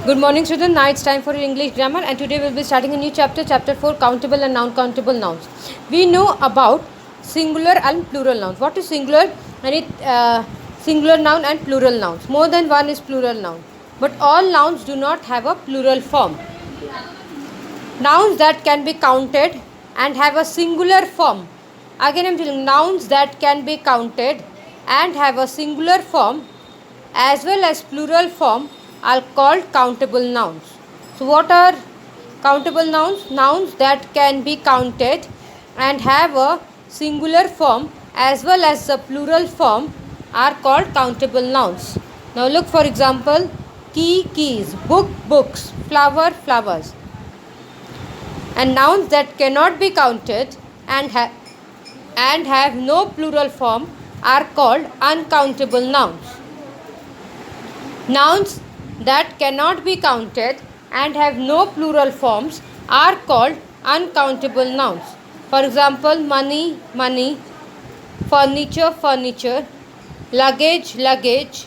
Good morning, students. Now it's time for your English grammar, and today we'll be starting a new chapter, chapter 4, countable and non-countable nouns. We know about singular and plural nouns. What is singular? Singular noun and plural nouns. More than one is plural noun, but all nouns do not have a plural form. Nouns that can be counted and have a singular form. Again, I'm telling nouns that can be counted and have a singular form as well as plural form are called countable nouns. So what are countable nouns? Nouns that can be counted and have a singular form as well as the plural form are called countable nouns. Now look, for example, key, keys, book, books, flower, flowers. And nouns that cannot be counted and have no plural form are called uncountable nouns. Nouns that cannot be counted and have no plural forms are called uncountable nouns. For example, money, money, furniture, furniture, luggage, luggage.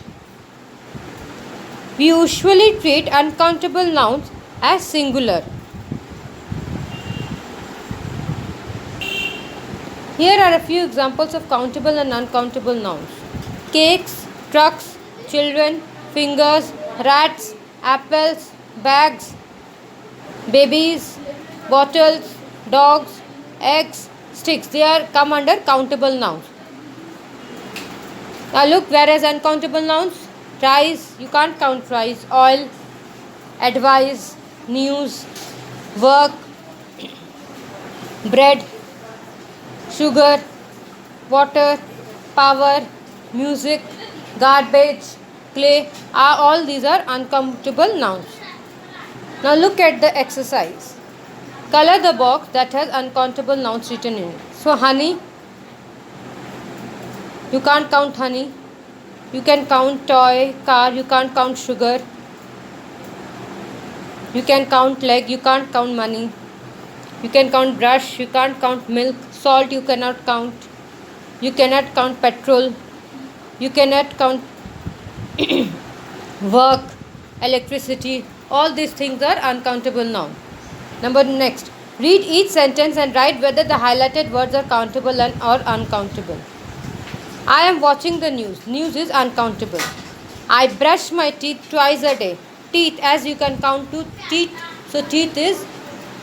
We usually treat uncountable nouns as singular. Here are a few examples of countable and uncountable nouns. Cakes, trucks, children, fingers, rats, apples, bags, babies, bottles, dogs, eggs, sticks. They are come under countable nouns. Now look, whereas uncountable nouns, price, you can't count price, oil, advice, news, work, bread, sugar, water, power, music, garbage, clay, all these are uncountable nouns. Now look at the exercise. Color the box that has uncountable nouns written in it. So honey, you can't count honey. You can count toy, car, you can't count sugar. You can count leg, you can't count money. You can count brush, you can't count milk. Salt, you cannot count. You cannot count petrol. You cannot count work, electricity. All these things are uncountable nouns. Next. Read each sentence and write whether the highlighted words are countable or uncountable. I am watching the news. News is uncountable. I brush my teeth twice a day. Teeth, as you can count to teeth, so teeth is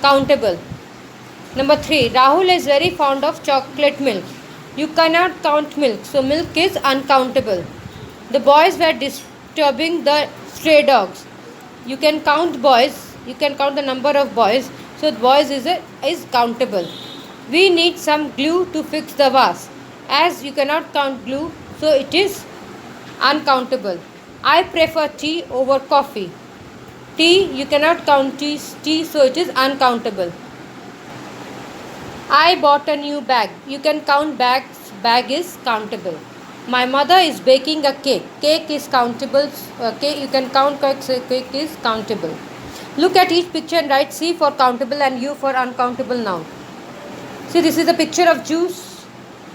countable. 3. Rahul is very fond of chocolate milk. You cannot count milk, so milk is uncountable. The boys were disturbing the stray dogs. You can count boys, you can count the number of boys, so boys is countable. We need some glue to fix the vase. As you cannot count glue, so it is uncountable. I prefer tea over coffee. Tea, you cannot count tea, so it is uncountable. I bought a new bag. You can count bags, bag is countable. My mother is baking a cake. Cake is countable. Cake, you can count cake, so cake is countable. Look at each picture and write C for countable and U for uncountable noun. See, this is a picture of juice.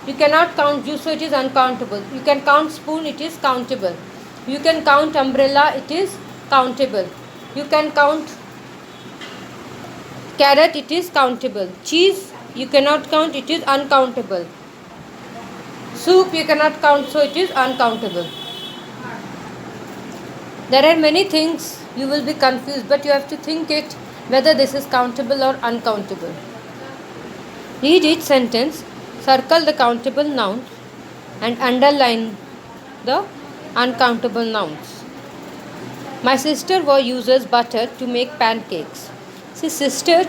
You cannot count juice, so it is uncountable. You can count spoon, it is countable. You can count umbrella, it is countable. You can count carrot, it is countable. Cheese, you cannot count, it is uncountable. Soup, you cannot count, so it is uncountable. There are many things you will be confused, but you have to think it whether this is countable or uncountable. Read each sentence, circle the countable nouns and underline the uncountable nouns. My sister uses butter to make pancakes. See, sister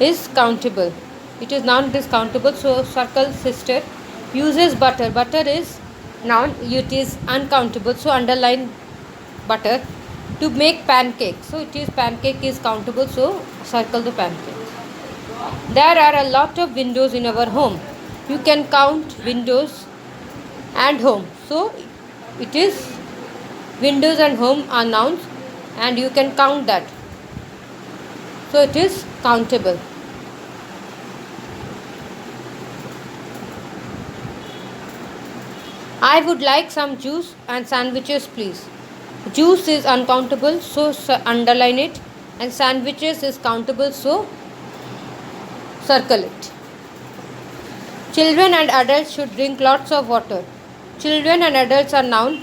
is countable. It is noun, it is countable, so circle sister. Uses butter. Butter is noun, it is uncountable, so underline butter. To make pancake, so it is pancake is countable, so circle the pancake. There are a lot of windows in our home. You can count windows and home, so it is windows and home are nouns and you can count that, so it is countable. I would like some juice and sandwiches, please. Juice is uncountable, so underline it. And sandwiches is countable, so circle it. Children and adults should drink lots of water. Children and adults are noun.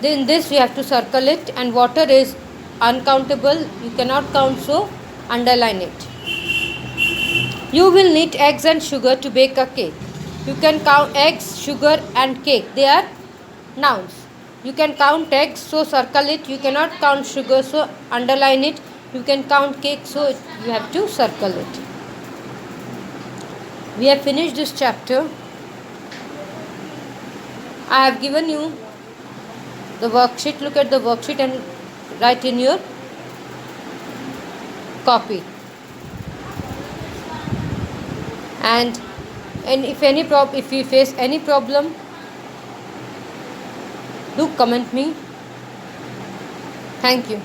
In this we have to circle it, and water is uncountable. You cannot count, so underline it. You will need eggs and sugar to bake a cake. You can count eggs, sugar and cake. They are nouns. You can count eggs, so circle it. You cannot count sugar, so underline it. You can count cake, so you have to circle it. We have finished this chapter. I have given you the worksheet. Look at the worksheet and write in your copy. And if you face any problem, do comment me. Thank you.